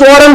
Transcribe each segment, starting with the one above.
4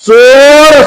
4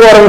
4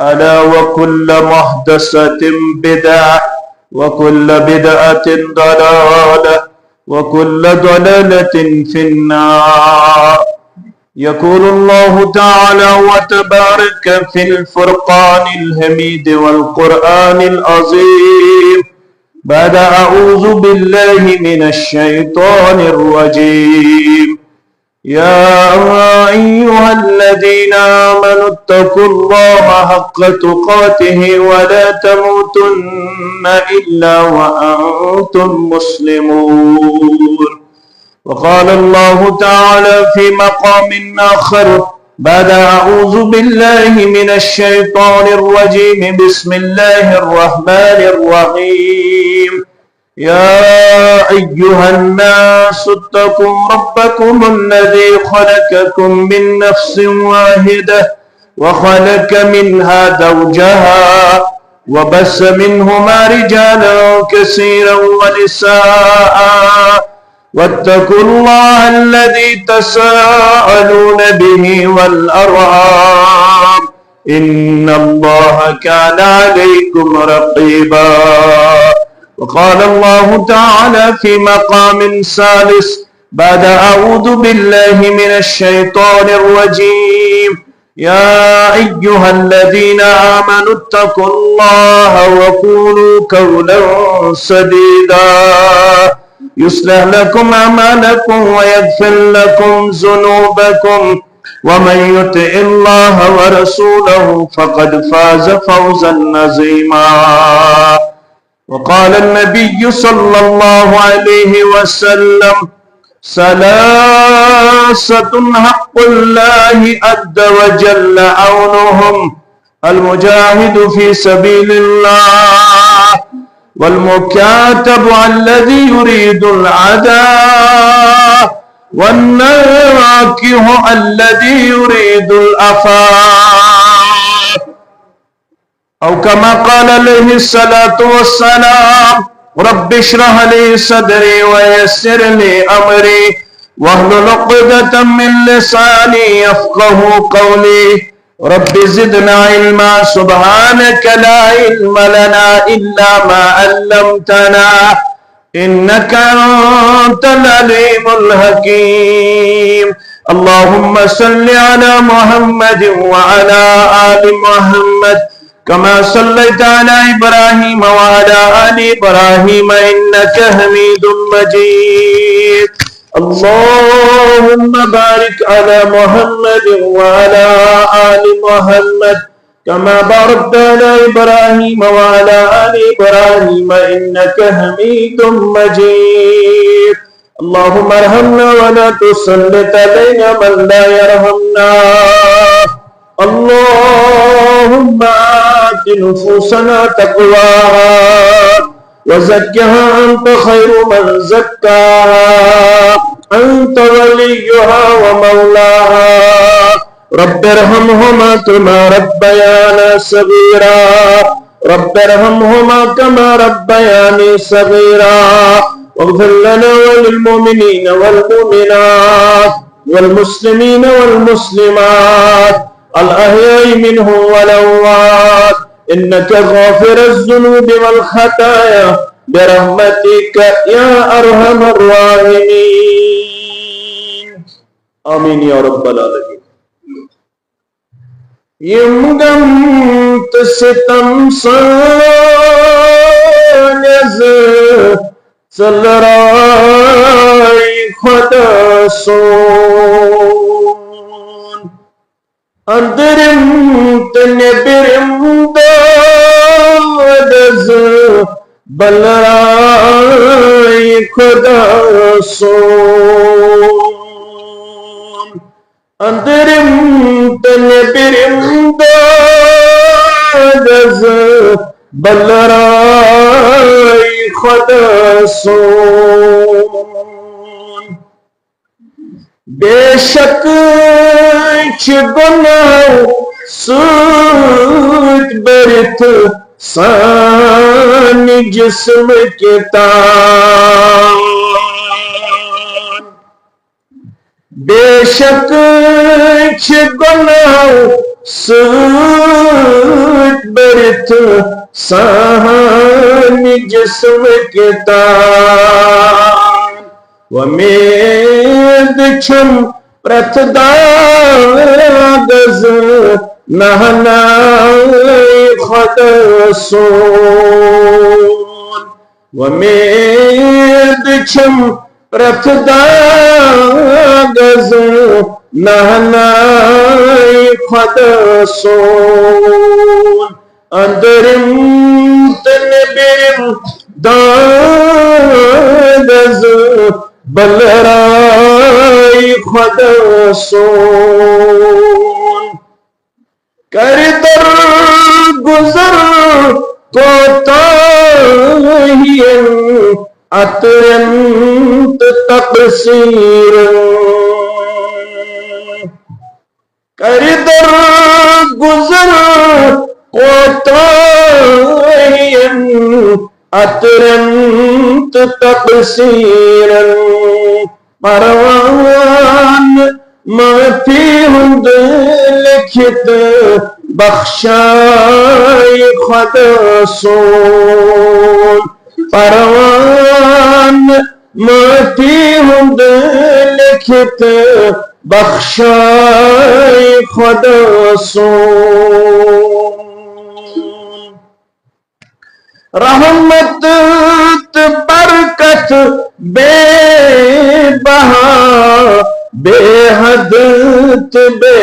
ألا وكل محدثة بدعة وكل بدعة ضلالة وكل ضلالة في النار. يقول الله تعالى وتبارك في الفرقان الحميد والقرآن العظيم بعد أعوذ بالله من الشيطان الرجيم: يا أيها الذين آمنوا اتقوا الله حق تقاته ولا تموتن إلا وأنتم مسلمون. وقال الله تعالى في مقام آخر بعد أعوذ بالله من الشيطان الرجيم: بسم الله الرحمن الرحيم. يا أيها الناس اتقوا ربكم الذي خلقكم من نفس واحدة وخلق منها زوجها وبث منهما رجالا كثيرا ونساء واتقوا الله الذي تساءلون به والأرحام إن الله كان عليكم رقيبا. وقال الله تعالى في مقام ثالث بعد أعوذ بالله من الشيطان الرجيم: يا أيها الذين آمنوا اتقوا الله وقولوا قولا سديدا يصلح لكم أعمالكم ويغفر لكم ذنوبكم ومن يطع الله ورسوله فقد فاز فوزا عظيما. وقال النبي صلى الله عليه وسلم: ثلاثة حق الله عز وجل عونهم: المجاهد في سبيل الله والمكاتب الذي يريد العداء والناكح الذي يريد العفاف، أو كما قال عليه الصلاة والسلام: رب اشرح لي صدري ويسر لي أمري واحلل عقدة من لساني يفقه قولي. رب زدنا علما سبحانك لا علم لنا إلا ما علمتنا إنك أنت العليم الحكيم. اللهم صل على محمد وعلى آل محمد كما صليت على إبراهيم وعلى آل إبراهيم إنك حميد مجيد. اللهم بارك على محمد وعلى آل محمد كما باركت على إبراهيم وعلى آل إبراهيم إنك حميد مجيد. اللهم ارحمنا ولا تسلط علينا من لا يرحمنا. اللهم آت نفوسنا تقواها وزكها أنت خير من زكاها أنت وليها ومولاها. رب ارحمهما كما ربيانا صغيرا رب ارحمهما كما ربياني صغيرا. واغفر لنا وللمؤمنين والمؤمنات والمسلمين والمسلمات الأحياء منهم والأموات إنك غافر الذنوب والخطايا برحمتك يا أرحم الراحمين. آمين يا رب العالمين. یم غم ستم سانز سلرائی خدا سون اندرم تنبرم دادز بلرائی خدا سون اندرم تنبرم دادز بلرائی خدا سون. بے شک چھ گناہ سوچ برت سان جسم کے تان. بے شک چھ گناہ سوت برت سہان جسم کے تان ومید چھم پرت داغز نہنائی خود سون ومید چھم پرت داغز نہنائی خود سون اندرم تنبرم داغز بلرائی خود سون کر در گزر کوتاہین اترنت تقصیر کر در گزر کوتاہین اترنت تقصیر پروان معافی ہند لکھت بخشائی خود سون پروان معافی ہند لکھت بخشائی خود سون رحمت برکت بے بہا بے حد بے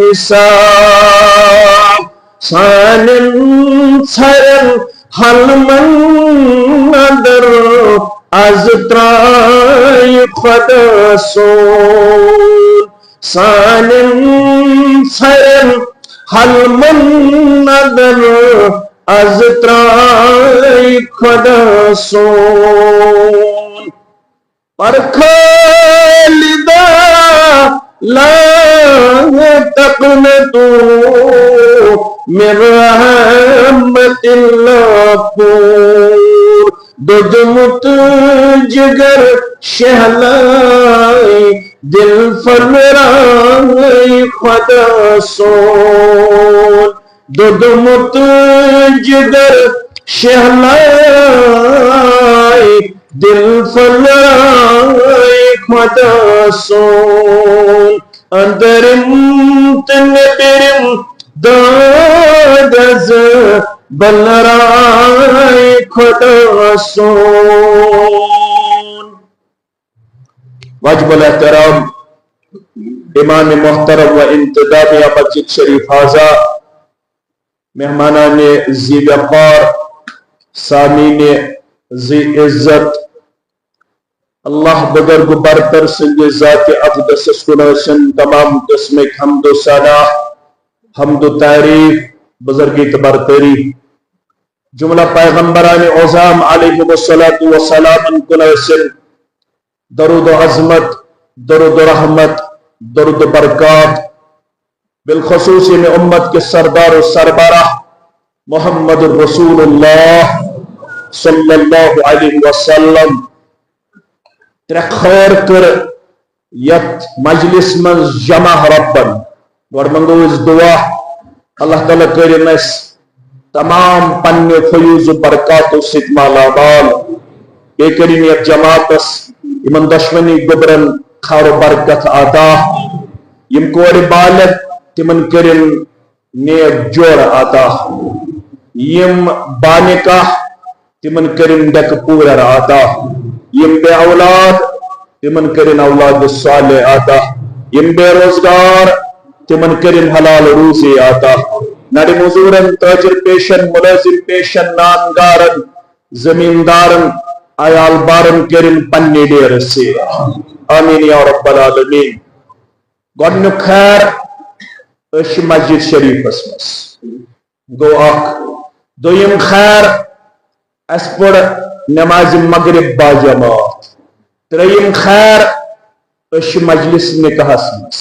حساب سانن سرن حلمن ندر از ترائی خود سون سانن سرن حلمن ندر از ترائی خود سون پرکھالدہ لا تقنطو من رحمت اللہ پور دجمت جگر شہلائی دل فلرائی خود سون دجمت جگر شہلائی دل فلائی خود سون اندرم تنبرم دادز بلرائی خود سون واجب الاحترام امام محترم و انتداب مسجد شریف حاضہ مہمانان ذی وقار سامعین ذی عزت اللہ بزرگ برتر سنگ ذات اقدس سن تمام قسم حمد و ثنا حمد و تعریف بزرگی برتری جملہ پیغمبران اعظام علیہ السلام کنسن درود و عظمت درود و رحمت درود و برکات بالخصوص میں امت کے سردار و سربراہ محمد رسول اللہ صلی اللہ علیہ وسلم ترے خیر کر یت مجلس من جمع ربن اور منگو اس دعا اللہ تعالیٰ کریم اس تمام پنی فیوز و برکات و ستمہ لابال اے کریم یک جماعت اس امن دشمنی گبرن خار و برکت آتا یم کور بالت تمن کرن نیک جوڑ آتا یم بانکہ تمن کرن ڈک پورر آتا یم بے اولاد تمن کرن اولاد صالح آتا یم بے روزگار تمن کرن حلال روزی آتا نڑی مزورن تاجر پیشن ملازم پیشن نانگارن زمیندارن آیال بارن کرن پنی دیر سے آمین یا رب العالمین گوڑنو خیر اش مسجد شریف اسمس گو اخ دویم خیر اس پر نماز مغرب با جماعت تریم خیر اش مجلس نکاح اسمس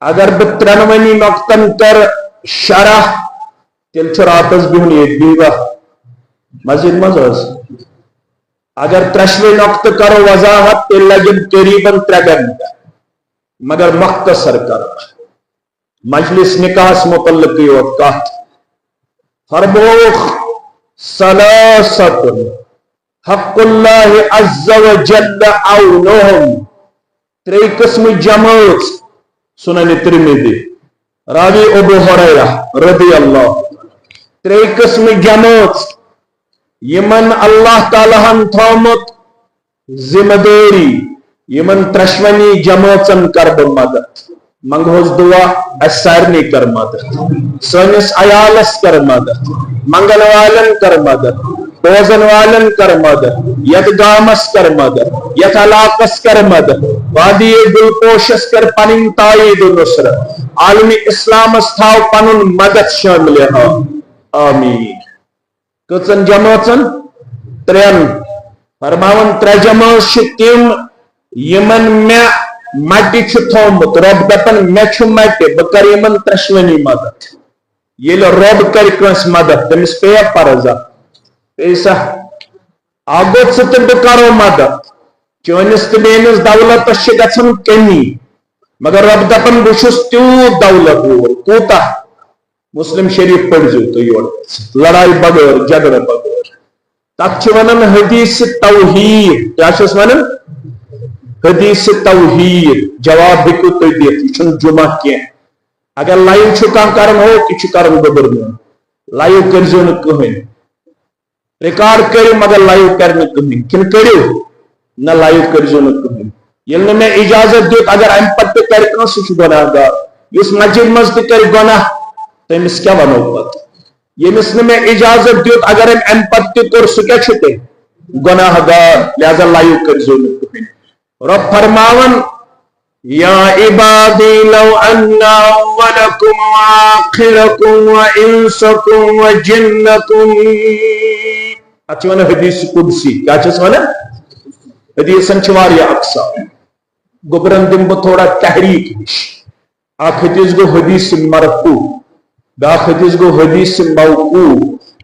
اگر بترنونی نقطن کر شرح تل راتس بہن یہ بیوہ مسجد مزاز اگر ترشوی نقط کرو وضاحت تل لگن قریباً 3 گھنٹہ مگر مختصر کرو مجلس نکاح متعلق یوت کت فرموخ ثلاثت حق اللہ عز و جل عونہم تری قسم جماعت سنن ترمذی راوی ابو ہریرہ رضی اللہ تری قسم جماعت یمن اللہ تعالیٰ ہن تھومت ذمہ داری یمن ترشونی جماعتن کر بہ مدد منگوس دعا اس سارنی کر مدد سنس عیالس کر مدد منگل والن کر مدد بوزن والن کر مدد یت گامس کر مدد یت علاقس کر مدد وادی گلپوشس کر پنن تائید و نصرت عالمی اسلام تھاو پنن مدد شامل ہا آمین کچن جماعتن ترین فرماون تر جماعت تم یمن میں مٹی تھومت رب دپن مے مٹی بہ کر یمن ترشونی مدد یل رب کر کنس مدد تمس پے فرض پیسہ آگوت سے تو بہ کرو مدد چونس تو میانس دولتس گژھن کمی مگر رب دپن بہ چھس تیوت دولت وول کوتا مسلم شریف پڑھزو تو یور لڑائی بغیر جھگڑے بغیر تک ونان حدیث توحید کیا چھس ونان حدیث توحید جواب ہیکو تھی دت یہ جمعہ کی اگر لائیو کھانا کرن ہو یہ کرن بدر لائیو کرزو نا کہین ریکارڈ کرو مگر لائیو کرنے کہین کن کرو نہ لائیو کرزو نا کہین یل میں اجازت دیت اگر ام پتہ کر کنا سہ گناہ گار اس مسجد مز تہ کر گناہ تمس کیا ونو پتہ یمس میں اجازت دیت اگر ام پتہ کر سہ کیا چھتے گناہ گار لہذا لائیو کرزو نا کہین رب فرماون یا عبادی لو ان اولکم وآخرکم وانسکم وجنکم اچھا وانا حدیث قدسی کیا چیز وانا حدیثن چواری اقسام گبرن دن با تھوڑا تحریک نش آخ حدیث گو حدیث مرفوع باخ حدیث گو حدیث موقوع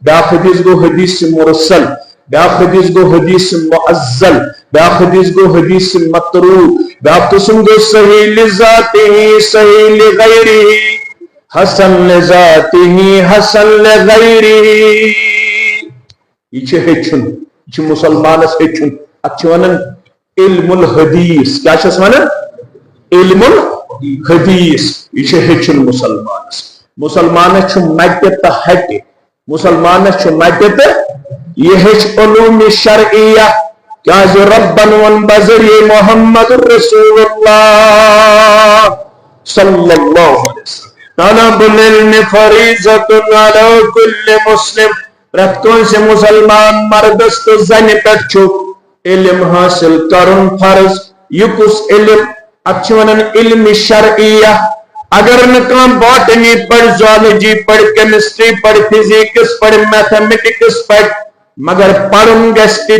باخ حدیث گو حدیث مرسل باخ حدیث گو حدیث معزل باخ حدیث گو حدیث مطروح باخ قسم گو صحیح لذاته صحیح لغیره حسن لذاته حسن لغیره یہ چھے ہیچن یہ چھے مسلمان اس ہیچن اچھے ونن علم الحدیث کیا چھے ونن علم الحدیث یہ چھے ہیچن مسلمان چھے مجدت ہٹے مسلمان چھے مجدت یہ ہیچ علوم شرعیہ کیا جو ربن ون بذری محمد رسول اللہ صلی اللہ علیہ وسلم طلب العلم فریضۃ علی کل مسلم پرت کون سے مسلمان مردست زن پٹ چھو علم حاصل کرن فرض یہ کس علم اچھونن علم شرعیہ اگر نکام باٹنی پڑھ زوالوجی پڑھ کیمسٹری پڑھ فزیکس پڑھ میتھمیٹکس پڑھ مگر پڑھن گستی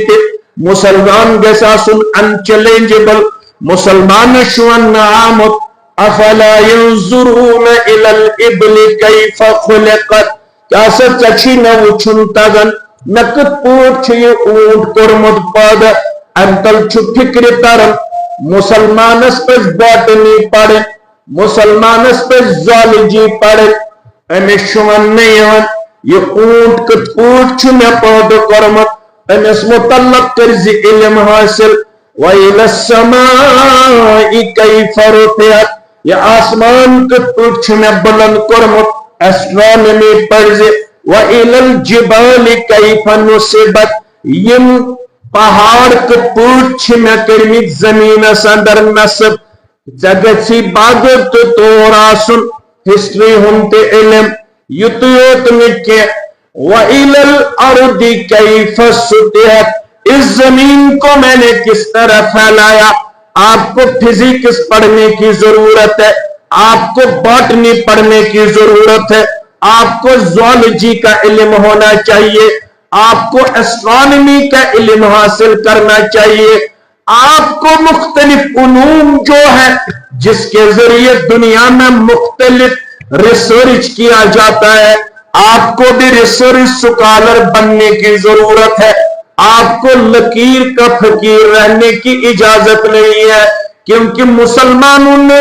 مسلمان گسا سن انچلینجبل مسلمان شوان آمد افلا ينظرون الى الابل كيف خلقت کیا سچ اچھی نہ وچھن تگن نکت پوٹ چھے اونٹ کرمت پاد انتل چھو فکر ترن مسلمان اس پر باٹنی پڑھے مسلمان اس پر زالجی پڑھے امی شوان نہیں یہ اونٹ کت پوٹ چھو میں پاد کرمت اس مطلق کرزی علم حاصل وَإِلَى السَّمَاءِ كَيْفَ رُفِعَتْ یہ آسمان کت پوچھ میں بلند کرمت اسٹرانومی پرزی وَإِلَى الْجِبَالِ كَيْفَ نُصِبَتْ یہ پہاڑ کت پوچھ میں کرمت زمین سندر نصب جگت سی باغت توراسن ہسٹری ہمتے علم یتیوت نکے وَإِلَى الْأَرْضِ كَيْفَ سُطِحَتْ اس زمین کو میں نے کس طرح پھیلایا آپ کو فزکس پڑھنے کی ضرورت ہے آپ کو باٹنی پڑھنے کی ضرورت ہے آپ کو زوالوجی کا علم ہونا چاہیے آپ کو اسٹرانومی کا علم حاصل کرنا چاہیے آپ کو مختلف علوم جو ہے جس کے ذریعے دنیا میں مختلف ریسرچ کیا جاتا ہے آپ کو بھی ریسرچ سکالر بننے کی ضرورت ہے آپ کو لکیر کا فقیر رہنے کی اجازت نہیں ہے کیونکہ مسلمانوں نے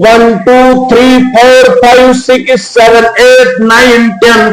1 2 3 4 5 6 7 8 9 10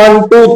1 2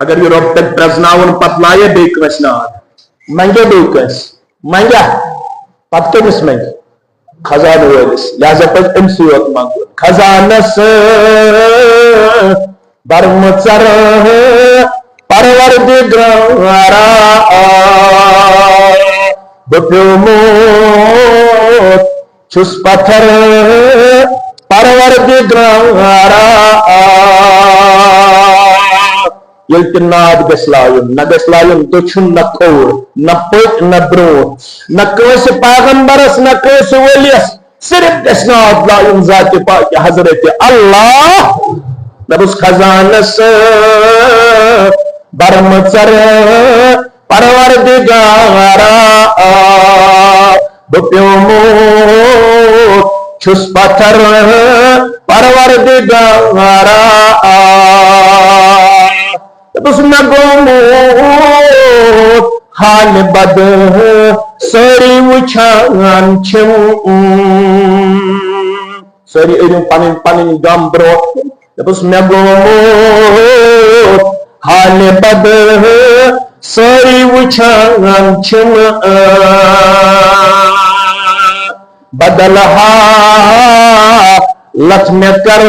اگر یہ رب تک پرزناون پت لائے بے کنس ناد منگے بے کنس منگا پت کمس منگے خزان وٲلِس لہذا پز أمسٕے یوت منگُن خزانس برمژر پروردگارا بہٕ پیومُت چھُس پتھر پروردگارا ییٚلہِ تہِ ناد گژھِ لایُن نہ گژھِ لایُن دٔچھُن نہ کھووُر نہ پٔتۍ نہ برٛونٛٹھ نہ کٲنٛسہِ پیغمبرس نہ کٲنٛسہِ ؤلِیس صرف گژھِ ناد لایُن ذاتِ پاکہِ حضرت اللہ دپُس خزانس برمژر پروردگارا بہٕ پیومُت چھُس پتھر پروردگارا دپُس مےٚ گوٚمُت حالہِ بد سٲری وٕچھان چھِم سٲری أرِو پنٕنۍ پنٕنۍ غم برٛونٛٹھ کُن دپُس مےٚ گوٚمُت حالہِ بد سٲری وٕچھان چھِم بدل حالت مےٚ کر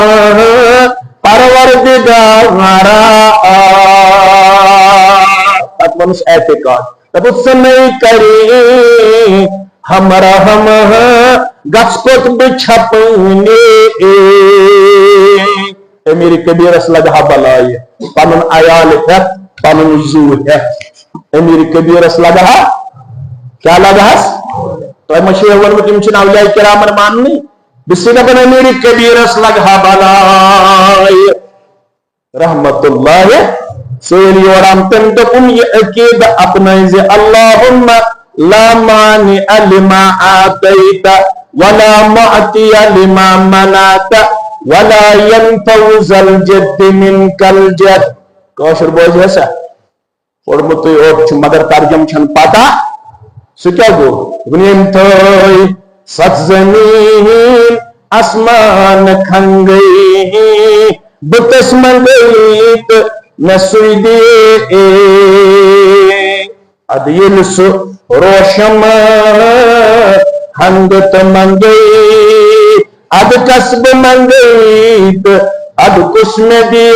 پروردگارا پتہٕ ووٚنُس اعتقاد دپُس ژٕ نَے کری ہم رحم گژھ کوٚت بہٕ چھپنہِ امیر کبیرس لگہا بلایہِ پنُن عیال ہٮ۪تھ پنُن زُو ہٮ۪تھ امیر کبیرس لگہا کیٛاہ لگہس تۄہہِ ما چھُو ووٚنمُت یِم چھِنہٕ اولیاء کرامن ماننٕے بہٕ چھُس دپان امیر کبیرس لگہا بلایہِ رحمت اللہ سٲری یوران تٔمۍ دوٚپُن یہِ عقیٖدٕ اپنٲے زِ اللہُمَّ لا مانع لما آتيت ولا معطي لما منعت ولا ينفع ذا الجد منك الجد کٲشُر بوزِ سا پوٚرمُتٕے اوت چھُ مگر ترجم چھنہٕ پتہ سُہ کیٛاہ گوٚو ییٚمۍ تھٲے ستھ زمیٖن آسمان کھنگے بتس منگے تہٕ مےٚ سُے دے ادٕ ییٚلہِ سُہ روشن ہنگ تہٕ منگے ادٕ کس بہٕ منگے تہٕ ادٕ کُس مےٚ دے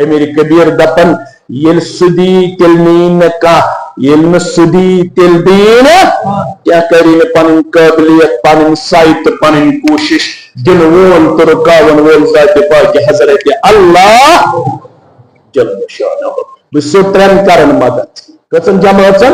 امیر کبیر دپن ییٚلہِ سُہ دی تیٚلہِ نی نہٕ کانٛہہ ییٚلہِ نہٕ سُہ دی تیٚلہِ دی نہٕ کیٛاہ کری نہٕ پنٕنۍ قٲبلیت پنٕنۍ صحت تہٕ پنٕنۍ کوٗشش دِنہٕ وول تہٕ رُکاون وول ذاتِ پاکہِ حضرت اللہ جل شانہ بہٕ چھُسو ترٛٮ۪ن کران مدد کٔژن جمٲژن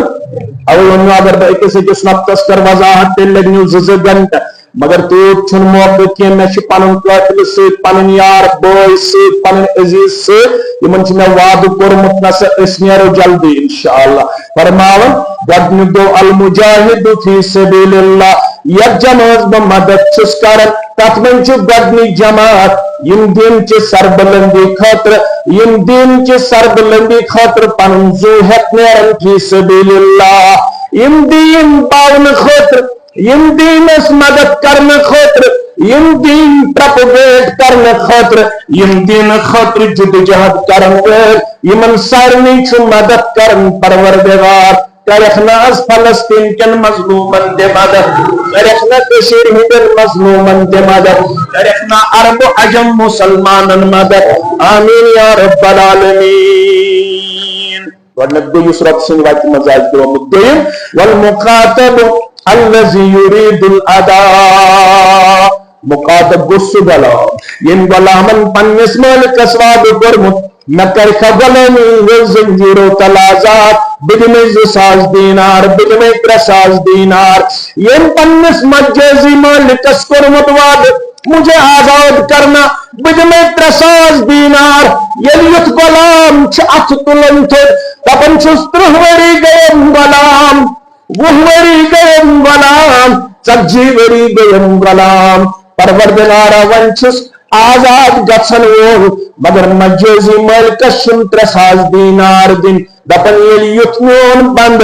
اوے ووٚنمو اگر بہٕ أکِس أکِس نفرس کر وضاحت تیٚلہِ لگہِ نہٕ 2 گنٹہٕ مگر تیوٗت چھُنہٕ موقعہٕ کینٛہہ مےٚ چھُ پنُن قٲفلہٕ سۭتۍ پنٕنۍ یار بٲے سۭتۍ پنٕنۍ عزیٖز سۭتۍ یِمن چھُ مےٚ وعدٕ کوٚرمُت نہ سا أسۍ نیرو جلدی انشاءاللہ فرماوان گۄڈٕنیُک گوٚو المجاہد فی سبیل اللہ یتھ جمٲژ بہٕ مدد چھُس کران تتھ منٛز چھُ گۄڈٕنِچ جماعت یِم دیٖنچہِ سربلندی خٲطرٕ یِم دیٖنچہِ سربلندی خٲطرٕ پنُن زُو ہٮ۪تھ نیران فی سبیل اللہ یِم دیٖن پاونہٕ خٲطرٕ یم دینس مدد کرنے خاطر یم دین پروپیگیٹ کرنے خاطر یم دین خاطر جدوجہد کرن وٲلۍ یمن سارنٕے چھُ مدد کرن پروردگار کرکھ نہ از فلسطین کٮ۪ن مظلوٗمن تہِ مدد کرکھ نہ کٔشیٖرِ ہٕنٛدٮ۪ن مظلوٗمن تہِ مدد کرکھ نہ عرب عجم مُسلمانن مدد آمیٖن یا رب العالمیٖن گۄڈٕنیُک گوٚو یُس رۄبہٕ سٕنٛدِ وتہِ منٛز آسہِ درٛامُت دوٚیِم والمُخاطب الذي يريد الاداء مخاطب گوٚو سُہ غلام ییٚمۍ غلامن پننِس مٲلکس وعدٕ کوٚرمُت مےٚ کرِکھا غلٲمی زنجیٖرو تل آزاد بہٕ دِمے 2,000 دینار بہٕ دِمے 3,000 دینار ییٚمۍ پننِس مجازی مٲلکس کوٚرمُت وعدٕ مجھے آزاد کرنا بہٕ دِمے 3,000 دینار ییٚلہِ یُتھ غلام چھُ اَتھٕ تُلان تھوٚد دپان چھُس 30 ؤری گٔیم غلام 20 ؤری گٔیم غلام 40 ؤری گٔیم غلام پروردگارا وۄنۍ چھُس آزاد گژھن وول مگر مجازی مٲلکس چھُم 3,000 دینار دِنۍ دپان ییٚلہِ یُتھ میون بنٛد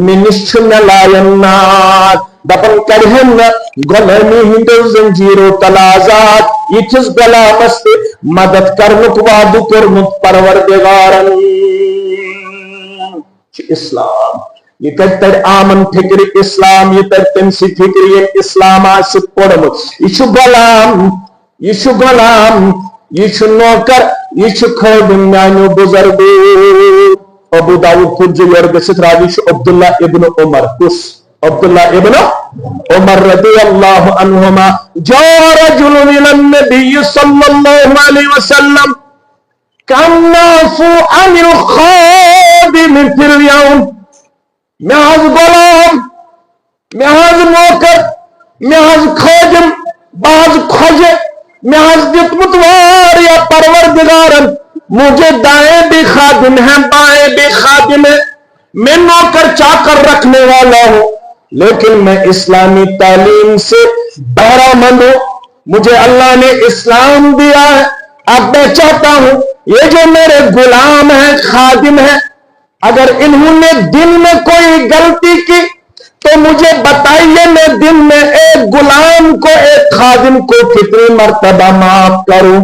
مےٚ نِش چھُ مےٚ لایان نار دپان کرِہن نہٕ غلٲمی ہٕنٛدیو زنجیٖرو تل آزاد یِتھِس غلامس تہِ مدد کرنک وعدہ کورمت پروردگارن اسلام یہ کتر آمن فکر اسلام یہ تر تم سی فکر یہ اسلام آس پڑمت یہ غلام یہ نوکر یہ خادم میانو بزرگ ابو داؤد خرجر گسط راوی عبداللہ ابن عمر کس عبداللہ ابن عمر رضی اللہ عنہما جاء رجل الى النبی صلی اللہ علیہ وسلم کالناس عن الخادم فی اليوم میں آز غلام میں آز نوکر میں آز خادم باز خوجے میں آز دتمت واریا پروردگارن مجھے دائیں بھی خادم ہیں بائیں بھی خادم ہیں میں نوکر چاکر رکھنے والا ہوں لیکن میں اسلامی تعلیم سے بہرہ مند ہوں مجھے اللہ نے اسلام دیا ہے اب میں چاہتا ہوں یہ جو میرے غلام ہیں خادم ہیں اگر انہوں نے دن میں کوئی غلطی کی تو مجھے بتائیے میں دن میں ایک غلام کو ایک خادم کو کتنی مرتبہ معاف کروں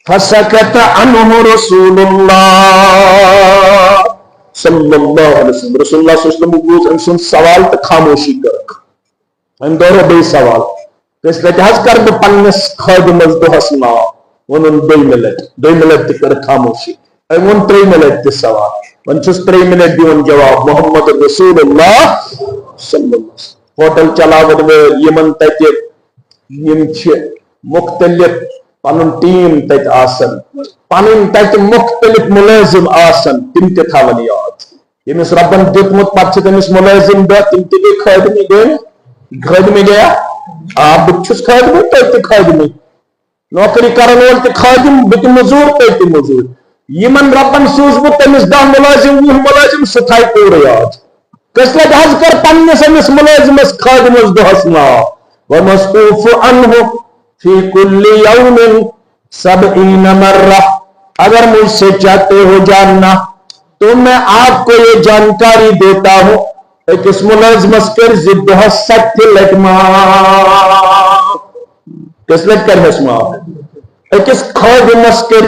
فسکت عنہ رسول اللہ صلی اللہ علیہ وسلم رسول اللہ صلی اللہ علیہ وسلم انسان سوال تک خاموشی کرک ان دورو بے سوال اس لیے حض کر دو پنس خادم از دو حسنا ونن دو ملت تکر خاموشی ون 3 منٹ تی سوال ون چھس 3 منٹ دیون جواب محمد رسول اللہ صلی اللہ علیہ وسلم ہوٹل چلاون وول یمن تتہ یم چھ مختلف پنن ٹیم تتہ آسن پنن تتہ مختلف ملازم آسن تم تہ تھاون یاد یمس ربن دیتمت پتہ چھ تمس ملازم دہ تم تہ گئی خادمی گیا بہ چھس خادمی تہ خادمی نوکری کرن وول تہ خادم بہ مزور تہ مزور یمن ربن سوزمت تمس 10 ملازم 20 ملازم سہ تھائی پورٕ یاد کس لگہ حض کر پنس امس ملازمس خادمس دہس ناو ومسعوف عنہ فی کل یوم 70 مرہ اگر مجھ سے چاہتے ہو جاننا تو میں آپ کو یہ جانکاری دیتا ہوں ایکس ملازمس کر دہس 70 لٹ معاف کس لٹ کر معاف ایکس خادمس کر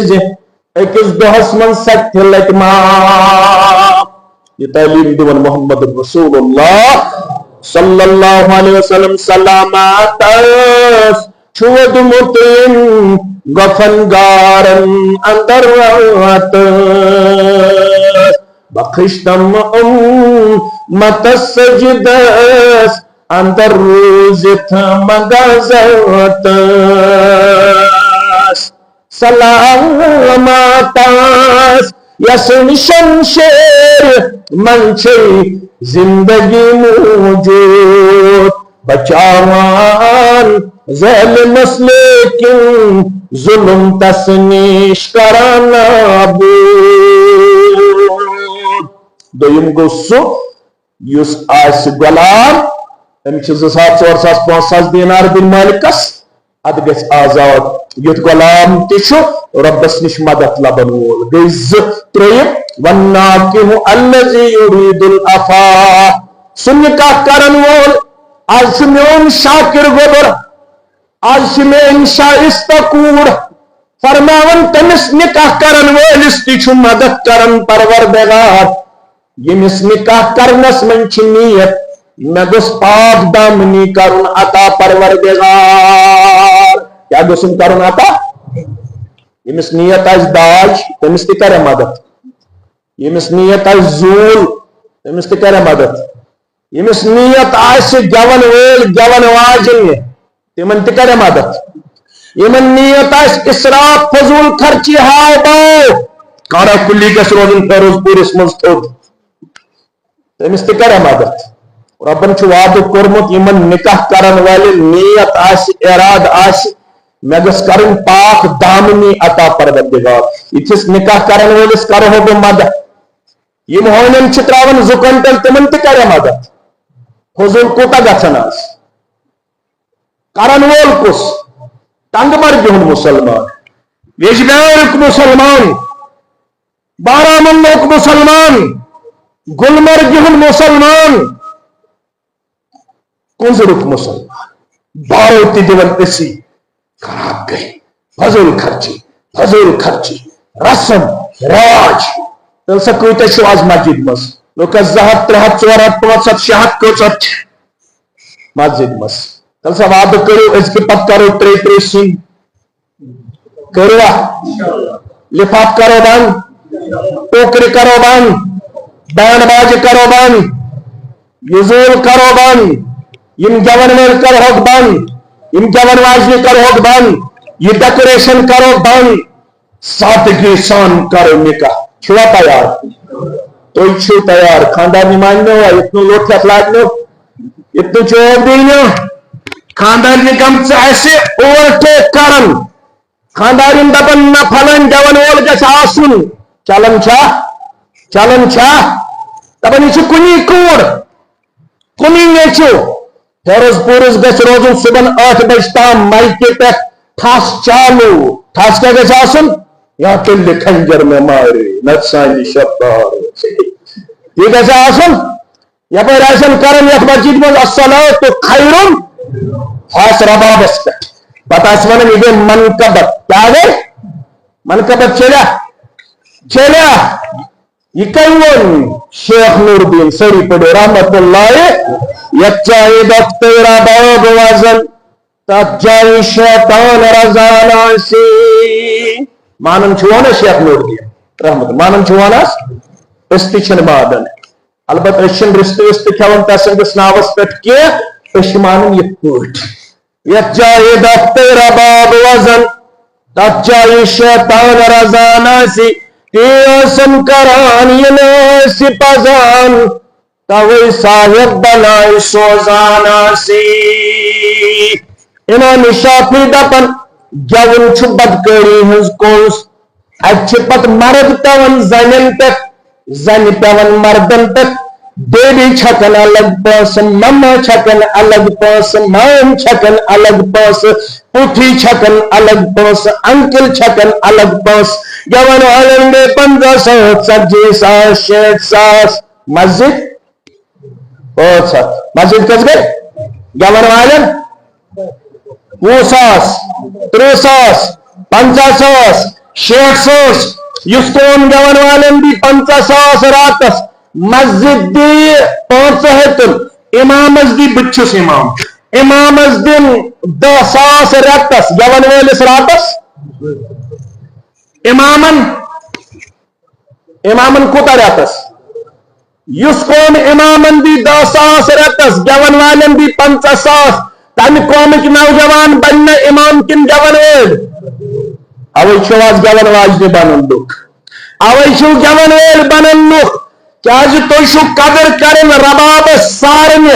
ایکس دہس من 70 لٹ معاف یہ تعلیم دیون محمد رسول اللہ صلی اللہ علیہ وسلم سلامات چھود متین گفنگارن اندر رات بخشتم امت سجدس اندر روزت مگازت سلامات یسن شمشیر منچے زندگی موجود بچاوان ظلم لیکن ظلم تسنیش کرانا بود دویم گوسو یس آس غلام امچ 2,000 دینار دن مالکس اد گژھِ آزاد یُتھ غلام تہِ چھُ رۄبس نِش مدد لبن وول گٔے 2 ترٛیٚیِم والناکِحُ الذی یُریٖدُ العفاف سُہ نکاح کرن وول آز چھُ میون شاکر گوبر آز چھِ میٲنۍ شائستہ کوٗر فرماون تٔمِس نکاح کرن وٲلِس تہِ چھُ مدد کرن پروردگار ییٚمِس نکاح کرنس منٛز چھِ نیت میں گوٚژھ پاک دامنی کرن عطا پروردگار کیا گوٚژھُم کرن عطا ییٚمِس نیت آسہِ داج تٔمِس تہِ کرِ مدد ییٚمِس نیت آسہِ زوٗل تٔمِس تہِ کرِ مدد ییٚمِس نیت آسہِ گٮ۪ون وٲلۍ گٮ۪ون واجنہِ تِمن تہِ کرِ مدد یِمن نیت آسہِ اسراف فضوٗل خرچی ہاو باو کارا کُلی گژھِ روزُن فیروز پوٗرِس منٛز تھوٚد تٔمِس تہِ کرِ مدد ربن چھُ وعدٕ کوٚرمُت یِمن نکاح کرن والٮ۪ن نیت آسہِ اراد آسہِ میں گژھِ کرٕنۍ پاک دامنی عطا پروردگار یِتھِس نکاح کرن وٲلِس کرہو بہٕ مدد یِم ہونٮ۪ن چھِ تراوان 2 کوینٹل تِمن تہِ کرِ مدد فضوٗل کوٗتاہ گژھان آز کرن وول کُس ٹنگہٕ مرگہِ ہُنٛد مُسلمان یجبیارُک مُسلمان بارہمولہُک مُسلمان گلمرگہِ ہُنٛد مُسلمان کُنزرُک مُسلمان بارو تہِ دِوان أسی خراب گئی فضوٗل خرچی فضول خرچی رسم راج تل سا کۭتیاہ چھو آز مسجد مز لوکس 200 300 400 500 600 کۭژاہ چھِ مسجد مز تل سا وعدٕ کٔرِو أزکہِ پتہٕ کرو 3 سِنۍ کٔروا لفاف کرو بند ٹوکرِ کرو بند بینڈ باجہِ کرو بند یزول کرو بند یم گیون وٲلۍ کرہوکھ بند یم گیون واجنہِ کرہوکھ بند یہ ڈیکوریشن کرو بند سادگی سان کرو نکاح چھوا تیار تُہۍ چھِو تیار خاندارنہِ ماننو اتنو لوٹ یتھ لاگنو اتنو چوب دینو خاندارنہِ گٔمژٕ اسہِ اوورٹیک کرن خاندارین دپن نہ پھلٲنۍ گیون وول گژھِ آسُن چلن چھا دپن یہ چھِ کُنی کوٗر کُنی نیٚچِو فیروز پوٗرس گژھِ روزُن صبحن 8 بجہِ تام مایکہِ پٮ۪ٹھ ٹھس چالو ٹھس کیا گژھِ آسُن یا تُلہِ کھنجر میں مارے نتہٕ سانہِ شبدار یہ گژھِ آسُن یپٲرۍ آسن کرن یتھ مسجد منٛز الصلاۃ خیرٌ خاص ربابس پٮ۪ٹھ پتہٕ آسہِ ونان یہ گٔے منقبت کیا گٔے منقبت چلیا یہ کٔمۍ ووٚن شیخ نور الدین سٲری پٔرِو رحمت اللہ یتھ جایہِ دفتر رباب وزن تتھ جایہِ شیطان رزان آسہِ مانن چھُوا نا شیخ نور الدین رحمت مانن چھُوا نا أسۍ تہِ چھِنہٕ مانان البتہ أسۍ چھِنہٕ رِستہٕ وِستہٕ کھٮ۪وان تس سٕنٛدِس ناوس پٮ۪ٹھ کینٛہہ أسۍ چھِ مانان یِتھ پٲٹھۍ یتھ جایہِ دفتر رباب وزن تتھ جایہِ شیطان رزان آسہِ تی ٲسن کران یہِ نہٕ آسہِ پزان توے صاحب بنائے سوزان آسہِ امام شافعی دپن گیوُن چھُ بدکٲری ہٕنٛز کونٛس اتہِ چھِ پتہٕ مرد پیوان زنٮ۪ن پٮ۪ٹھ زنہِ پیوان مردن پٮ۪ٹھ بیبی چھکن الگ پونٛسہٕ مما چھکن الگ پونٛسہٕ مام چھکن الگ پونٛسہٕ پُٹھی چھکن الگ پونٛسہٕ انکل چھکن الگ پونٛسہٕ گیون والٮ۪ن گٔے 50 ساس 70 ساس 60 ساس مسجد 500 مسجد کٔژ گٔے گیون والٮ۪ن 20 ساس 30 ساس 50 ساس 60 ساس یُس قوم گیون والٮ۪ن دی 50 ساس راتس مسجد دی 500 امامس دی بہٕ چھُس امام امامس دِن 10 ساس رٮ۪تس گیون وٲلِس راتس امامن کوٗتاہ رٮ۪تس یُس قوم امامن دی 10 ساس رٮ۪تس گیون والٮ۪ن دی 50 ساس تمہِ قومٕکۍ نوجوان بنہِ نہٕ امام کِنہٕ گیون وٲلۍ اوے چھُ آز گیون واجنہِ بنُن لُکھ اوے چھُو گیون وٲلۍ بنان لُکھ کیازِ تُہۍ چھُو قدر کران ربابس سارنہِ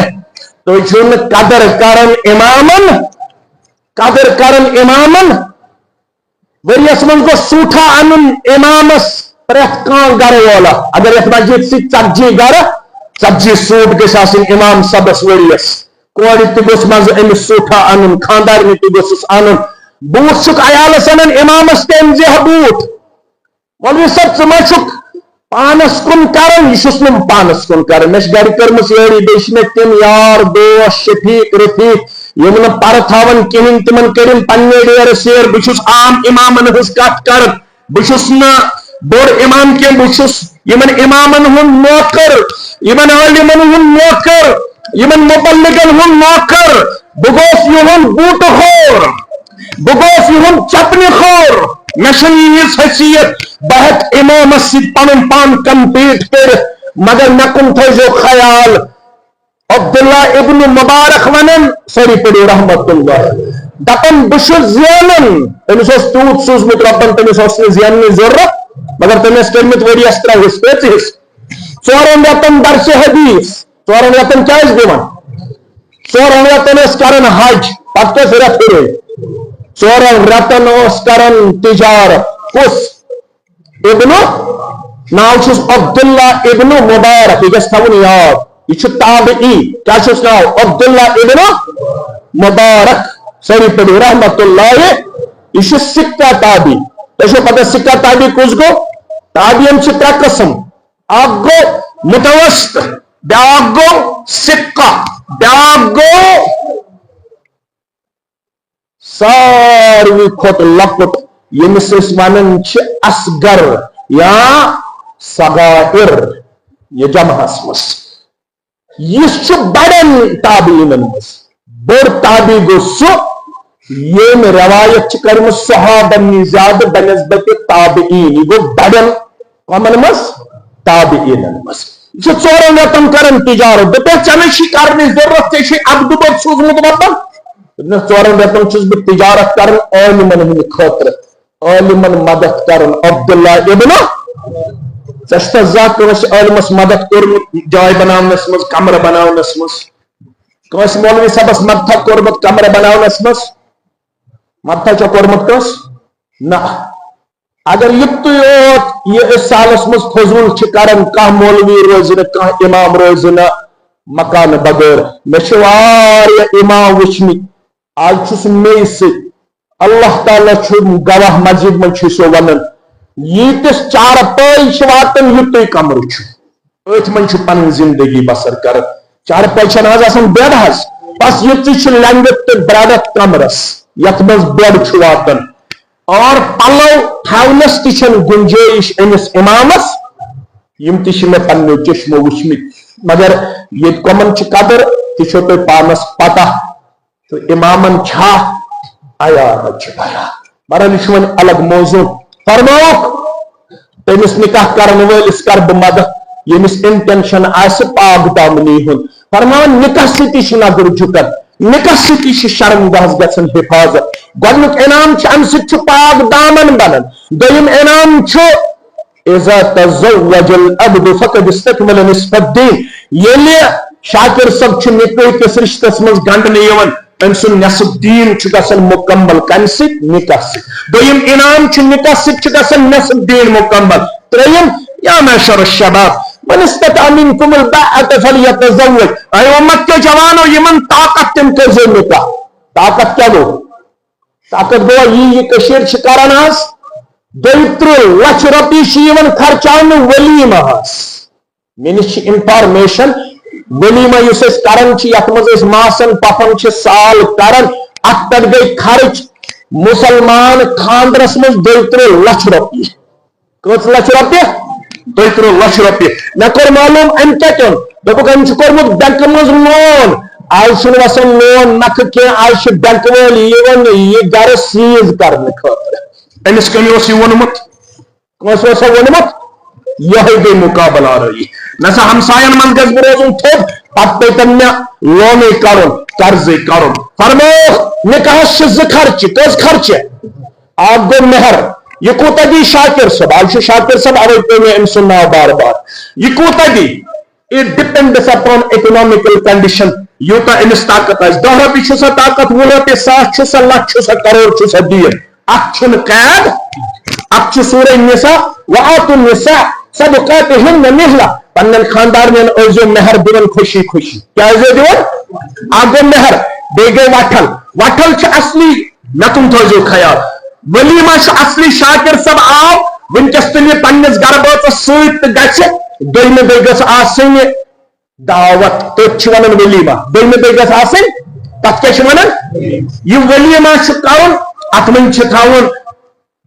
تُہۍ چھُو نہٕ قدر کران امامن ؤریس منٛز گوٚژھ سوٗٹھا انُن امامس پرٛٮ۪تھ کانٛہہ گرٕ وولا اگر یتھ مسجد سۭتۍ 40 گرٕ 40 سوٗٹ گژھِ آسٕنۍ امام صبس ؤریس کورِ تہِ گوٚژھ منٛزٕ أمِس سوٗٹھا انُن خاندارنہِ تہِ گوٚژھُس انُن بوٗٹھ چھُکھ عیالس انان امامس تہِ أنۍ زِ بوٗٹھ مولوی صٲب ژٕ ما چھُکھ پانس کُن کران یہِ چھُس نہٕ پانس کُن کران مےٚ چھِ گرِ کٔرمٕژ یٲری بیٚیہِ چھِ مےٚ تِم یار دوس شفیق رفیق یِم نہٕ پرٕ تھاوان کِہیٖنۍ تِمن کٔرِن پننہِ ڈیرٕ سیر بہٕ چھُس عام امامن ہٕنٛز کتھ کران بہٕ چھُس نہٕ بوٚڑ امام کینٛہہ بہٕ چھُس یِمن امامن ہُنٛد نوکر یِمن عٲلِمن ہُنٛد نوکر یِمن مُبلِغن ہُنٛد نوکر بہٕ گوٚوُس یِہُنٛد بوٗٹہٕ خور بہٕ گوٚوُس یِہُنٛد چپنہِ خور مےٚ چھنہٕ ییٖژ حیثیت بہٕ ہٮ۪کہٕ امامس سۭتۍ پنُن پان کمپیٖٹ کٔرِتھ مگر مےٚ کُن تھٲیزیو خیال عبداللہ ابن مبارک ونان سٲری پٔرِو رحمت اللہ دپان بہٕ چھُس زینان تٔمِس اوس تیوٗت سوٗزمُت رۄبن تٔمِس اوس نہٕ زیننٕچ ضروٗرت مگر تٔمۍ ٲسۍ کٔرمٕتۍ ؤریس 3 حِصہٕ کٔژِ حِصہٕ 4 رٮ۪تن درسہِ حدیث 4 رٮ۪تن کیٛاہ ٲسۍ دِوان 4 رٮ۪تن ٲسۍ کران حج پتہٕ کٔژ رٮ۪تھ ہُرے 4 رٮ۪تن اوس کران تجارت کُس ابن ناو چھُس عبداللہ ابن مبارک یہِ گژھِ تھاوُن یاد یہ چھُ تابعی کیا چھُس ناو عبداللہ ابن مبارک سٲری پٔرِو رحمت اللہ یہ چھُ سکہ تابعی تۄہہِ چھو پتہ سکہ تابعی کُس گوٚو تابعین چھِ 3 قٕسم اکھ گوٚو متوسط بیاکھ گوٚو سکہ بیاکھ گوٚو ساروی کھۄتہٕ لۄکُٹ یمس ونان اصغر یا صغائر یہ جمعس مس یہ بڑن تابعین مس بڑ تابع گو سہ یم روایت کرم صحابن زیادہ بنسبت تابعین یہ گو بڑن کمن مس تابعین مس یہ ژورن رتن کرن تجارت دپے چمے کرنے ضرورت ژے عبد بد سوزمت وطن ژورن رتن چھس بہ تجارت کرن عالمن ہند خاطر عالمن مدد کرن عبداللہ ابن ذات عالمس مدد کورمت جائے بناونس مز کمرہ بناونس مز کس مولوی صاحبس مدد کورمت کمرہ بناونس مز مدد چھ کورمت کس نہ اگر یتو یوت یہ اس سالس مز فضول چھ کرن کہ مولوی روزنہ کہ امام روزنہ مکان بغیر مے امام وچھنی آج چھس مے سی اللہ تعالیٰ گواہ مسجد من سو ونان یتس چار پائی واتن یوت کمر ات من پن زندگی بسر کر چار پائی آز آسان بیڈ حس بس یت لینگتھ تو بریڈت کمرس یت مز بیڈ واتن اور پلو تھونس تہ گنجائش امس امامس یم تہ مے پنو چشمو وچھمت مگر یہ کمن قدر تہ تہ پانس پتہ تو امامن چھا آیا برحال یہ الگ موضوع فرموک تمس نکاح کرنے ولس کر بہ مدد یمس انٹینشن آس پاک دامنی ہند فرمان نکاح ستی نظر جھکن نکاح ستی شرمگاہ گژھن حفاظت گۄڈنیُک انعام ام سۭتۍ چھُ پاک دامن بنان دوٚیِم انعام چھُ اذا تزوج العبد فقد استكمل نصف الدين ییٚلہِ شاکر صٲب چھُ نکاح کِس رشتس منٛز گنڈنہٕ یِوان ام سن نصف دین گژھان مکمل کم سۭتۍ نکاح سۭتۍ دوٚیِم انعام چھُ نکاح سۭتۍ گژھان نصف دین مکمل ترٛیٚیِم یا معشر الشباب من استطاع منكم الباءة فليتزوج اے امت کے جوانو یمن طاقت تم کٔرزیٚو نکاح طاقت کیا گو طاقت گو یہ کشیر چھ کران آز 32 لچھ رۄپیہِ چھِ یِوان خرچاونہٕ ولیٖمہس مےٚ نِش چھِ انفارمیشن ولیمہ یس کران یت مز ماسن پپن سال کران ات پہ گئی خرچ مسلمان خاندرس مز 32 لچھ رۄپیہِ کٔژ لچھ رۄپیہِ 32 لچھ رۄپیہِ مےٚ کوٚر معلوم ام کتن دوٚپُکھ أمۍ چھُ کوٚرمُت بینک منٛز لون آز چھُنہٕ وسان لون نکھٕ کینٛہہ آز چھُ بینک وٲلۍ یِوان یہِ گرٕ سیٖز کرنہٕ خٲطرٕ أمِس کٔمۍ اوس یہِ ووٚنمُت کٲنٛسہِ اوسا ووٚنمُت یہے گئی مقابلہ آرٲیی نسا ہمساین من گژھِ بہٕ روزُن تھوٚد پتہٕ پیتن مےٚ لونٕے کرُن قرضے کرُن فرمووُکھ نکاحس چھِ زٕ خرچہِ کٔژ خرچہِ اکھ گوٚو مہر یہ کوٗتاہ دی شاکر صٲب آز چھُ شاکر صٲب اوے پیٚو مےٚ أمۍ سُنٛد ناو بار بار یہ کوٗتاہ دی it depends upon economical condition یوٗتاہ أمِس طاقت آسہِ 10 رۄپیہِ چھُ سا طاقت 20 رۄپیہِ 100 چھُ سا لچھ چھُ سا کرور چھُ سا دیٖن اتھ چھُنہٕ قید اتھ چھُ سورہ نساء وآتوا النساء صدقاتهن نحلہ پنن خاندارن ٲسۍزیٚو مہر دِوان خوشی خوشی کیٛاہ ٲسۍزیٚو دِوان اکھ گوٚو مہر بیٚیہِ گٔے وٹھل وٹھل چھِ اصلی مےٚ کُن تھٲیزیٚو خیال ولیمہ چھُ اصلی شاکر صٲب آو ونکیٚس تُلہِ پننِس گرٕ بٲژس سۭتۍ تہٕ گژھِ دوٚیمہِ دۄہ گژھِ آسٕنۍ دعوت تٔتھۍ چھِ ونان ولیمہ دوٚیمہِ دۄہ گژھِ آسٕنۍ تتھ کیٛاہ چھِ ونان یہِ ولیمہ چھُ کرُن اتھ منٛز چھِ تھاوُن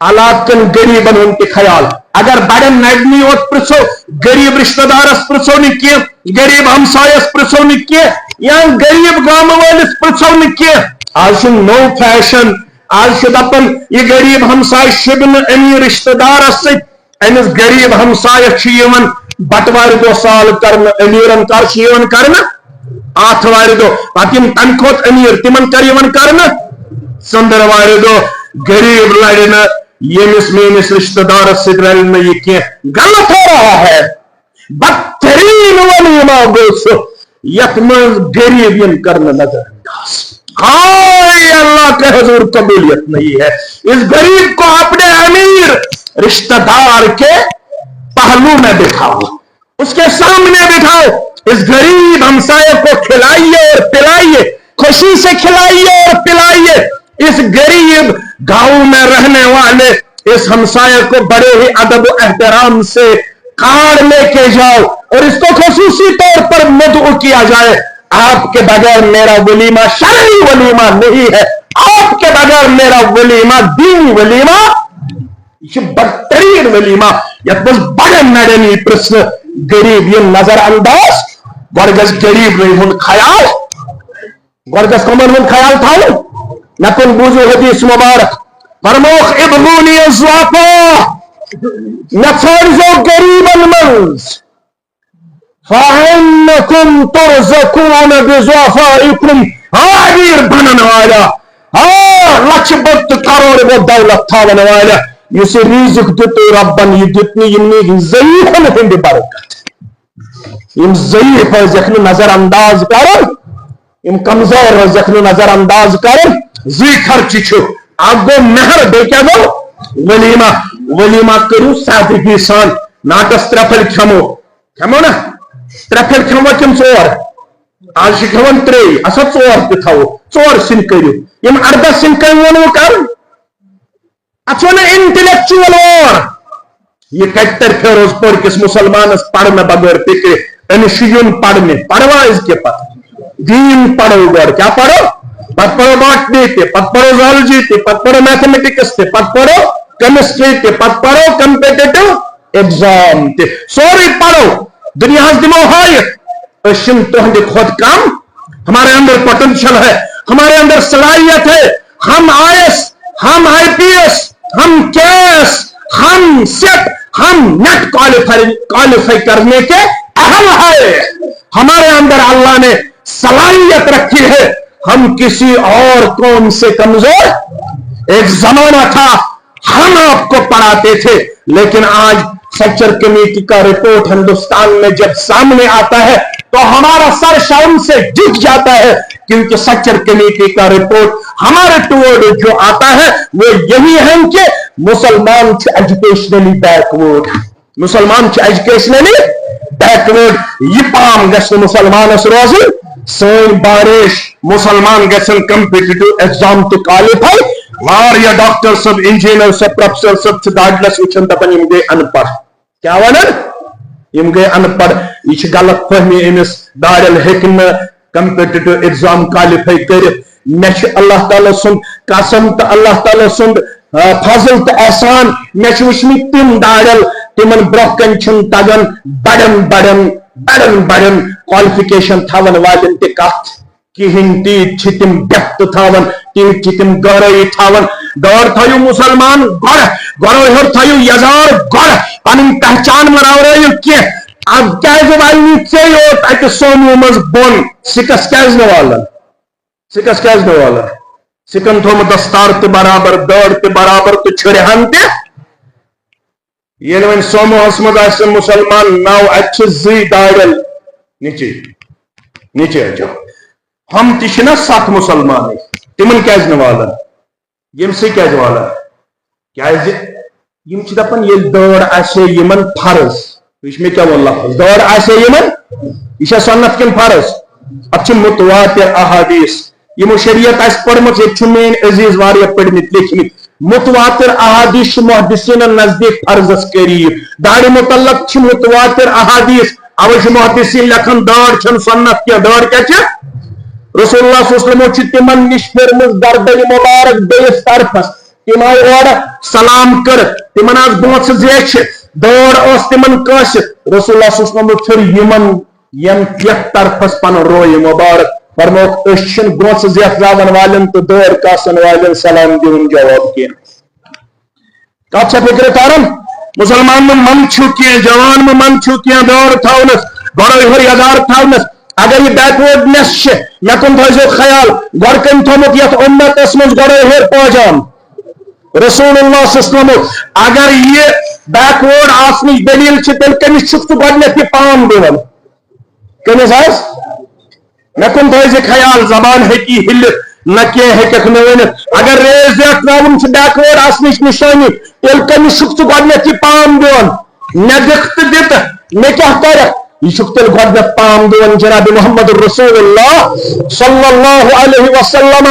علاقہٕ کٮ۪ن غریٖبن ہُنٛد تہِ خیال اگر بڑن نرمی یوت پرژھو غریب رشتہ دارس پرژھو نہٕ کینٛہہ غریب ہمسایس پرژھو نہٕ کینٛہہ یا غریب گامہٕ وٲلِس پرژھو نہٕ کینٛہہ آز چھُ نوٚو فیشن آز چھِ دپان یہِ غریب ہمساے شوٗبہِ نہٕ اَمہِ رشتہ دارس سۭتۍ أمِس غریب ہمسایس چھُ یِوان بٹوارِ دۄہ سال کرنہٕ امیٖرن کر چھُ یِوان کرنہٕ آتھوارِ دۄہ پتہٕ یِم تمہِ کھۄتہٕ امیٖر تِمن کر یِوان کرنہٕ ژٔنٛدٕروارِ دۄہ غریب لڑِ نہٕ یمس میٲنس رشتہ دارس سۭتۍ رلہِ نہٕ یہِ کینٛہہ غلط ہو رہا ہے بدترین ولیمہ گوٚو سُہ یتھ منٛز غریب یِن کرنہٕ نظر انداز ہائے اللہ کا حضور قبولیت نہیں ہے اس غریب کو اپنے امیر رشتہ دار کے پہلو میں بٹھاؤ اس کے سامنے بٹھاؤ اس غریب ہمسائے کو کھلائیے اور پلائیے خوشی سے کھلائیے اور پلائیے اس غریب گاؤں میں رہنے والے اس ہمسائے کو بڑے ہی ادب و احترام سے کارڈ لے کے جاؤ اور اس کو خصوصی طور پر مدعو کیا جائے آپ کے بغیر میرا ولیمہ شرعی ولیمہ نہیں ہے آپ کے بغیر میرا ولیمہ دینی ولیمہ یہ بدترین ولیمہ یت مز بڑن نڑن یہ پرسن غریب یہ نظر انداز گۄڈٕ گژھِ غریب ہُنٛد خیال گۄڈٕ گژھِ کمن ہُنٛد خیال تھاوُن مےٚ کُن بوٗزِو حدیث مبارک فرمووُکھ ابغونی الضعفاء مےٚ ژھٲنٛڈزیو غریبن منٛز فإنكم ترزقون بضعفائكم امیر بنن والا لچھ بد کروڑ وہ دولت تھاون والا اس رزق دت ربن یہ دتنی یم ضعیفن ہند برکت یم ضعیف ذکر نظر انداز کرن یم کمزور ذکر نظر انداز کرن زی خرچ چھ اب گو مہر بے کیا گو ولیمہ ولیمہ کرو سادگی سان ناٹس ترپل کھمو نا ترپل کھمو کم ژور آج چھ کھوان ترٛے اسا ژور تہ تھاو ژور سن کٔرِو یم 18 سن کٔرِو کر اتھ ون انٹلیکچوئل وار یہ کتہِ تر فیروز پور کس مسلمانس پڑھنے بغیر فکر أمس چھُ یُن پڑھنے پڑھوا أزکہِ پتہٕ دین پڑھو گۄڈٕ کیٛاہ پڑھو پتہٕ پڑھو باٹنی تہِ پتہٕ پڑھو زالجی تہِ پتہٕ پڑھو میتھمیٹکس تہِ پتہٕ پڑھو کیمسٹری تہِ پتہٕ پڑھو کمپیٹیٹو ایگزام تہِ سورُے پڑھو دنیاہس دمو ہٲیِتھ أسۍ چھِنہٕ تُہنٛدِ کھۄتہٕ کم ہمارے اندر پوٹینشل ہے ہمارے اندر صلاحیت ہے ہم IAS ہم IPS ہم KS ہم سیٹ ہم نیٹ کوالیفائی کرنے کے اہل ہے ہمارے اندر اللہ نے صلاحیت رکھی ہے ہم کسی اور قوم سے کمزور ایک زمانہ تھا ہم آپ کو پڑھاتے تھے لیکن آج سچر کمیٹی کا رپورٹ ہندوستان میں جب سامنے آتا ہے تو ہمارا سر شرم سے جھک جاتا ہے کیونکہ سچر کمیٹی کا رپورٹ ہمارے ٹورڈ جو آتا ہے وہ یہی ہے کہ مسلمان ایجوکیشنلی بیکورڈ مسلمان ایجوکیشنلی بیکورڈ یہ پام گژھِ مسلمانس روزن سن بارش مسلمان گژھن کمپیٹیٹو ایگزام تو کوالیفائی واریاہ ڈاکٹر صاحب انجینئر صاحب پروفیسر صاحب داڑلس وچھن دپان یم گٔے ان پڑھ کیا ونان یم گٔے ان پڑھ یہ غلط فہمی امس داڑل ہیکہ کمپیٹیٹو ایگزام کوالیفائی کرت مے اللہ تعالی سند قسم تو اللہ تعالی سند فضل تو احسان مے وچھمت تم داڑل تمن برہ کن چھن تگان بڑن بڑن بڑن بڑن کوالیفکیشن تھاون والن تہ کتھ کہین تیت تم ڈیپتھ تھاون تیت تم گہرائی تھاون گور تھو مسلمان گڑ ہر تھو یزار گڑ پن پہچان مناو کی اب کیازِ والنی ژے یوت اتہ سومو مز بون سکس کیازِ نہ والن سکس کیازِ نہ والن سکن تھومت دستار تہ برابر دڑ تہ برابر تو چھرہن تہ یل ون سوموہس مز آسن مسلمان نو اتھ زی داڑل نیچے نیچے اچھو ہم تہ 7 مسلمان تمن کیازِ نہ والن یم سے کیازِ والن کیازِ یم چھ دپان یل دڑ آسے یمن فرض وچ میں کیا وون لفظ دڑ آسے یمن یہ سنت کن فرض اب چھ متواتر احادیث یمو شریعت آس پڑھمت یہ چھ مین عزیز واریاہ پڑھمت لیکھمت متواتر احادیث محدثین نزدیک فرضس قریب داڑ متعلق چھ متواتر احادیث اوے محدثین لکھن دڑ چھن سنت کیا دڑ کیا چھ رسول اللہ صلی اللہ علیہ وسلم چھ تمن نش پھرمز گردن مبارک بیس طرفس تم آئی اور سلام کر تمن آس بونس زیچ دور اس تمن کس رسول اللہ صلی اللہ علیہ وسلم پھر یمن یم یک طرفس پن روی مبارک فرموک اشن بونس زیچ زاون والن تو دور کاسن والن سلام دیون جواب کیا کب سے فکر تارن مسلمان میں من چھو کیا جوان میں من چھو کیا دور تھاونس گوڑا ہر یادار تھاونس اگر یہ بیکورڈنس مے کن تھو خیال گوڑکن تھومت یت امت اسمز گوڑا ہر پاجام رسول اللہ صلی اللہ علیہ وسلم اگر یہ بیکورڈ آسنی دلیل تیل کمس چھک تو گۄڈنیتھ یہ پام دِوان کمس آس مے کن تھو خیال زبان ہیکی ہلت نہ کی ہیکھ نہ ونت اگر ریز دیکھ تراون بیکورڈ آسنچ نشانی تیل کمس چھک تو گۄڈنیتھ یہ پام دِوان مے دِکھ تو دِت مے کیا کرکھ یہ چھک تیل گۄڈنیتھ پام دِوان جناب محمد رسول اللہ صلی اللہ علیہ وسلم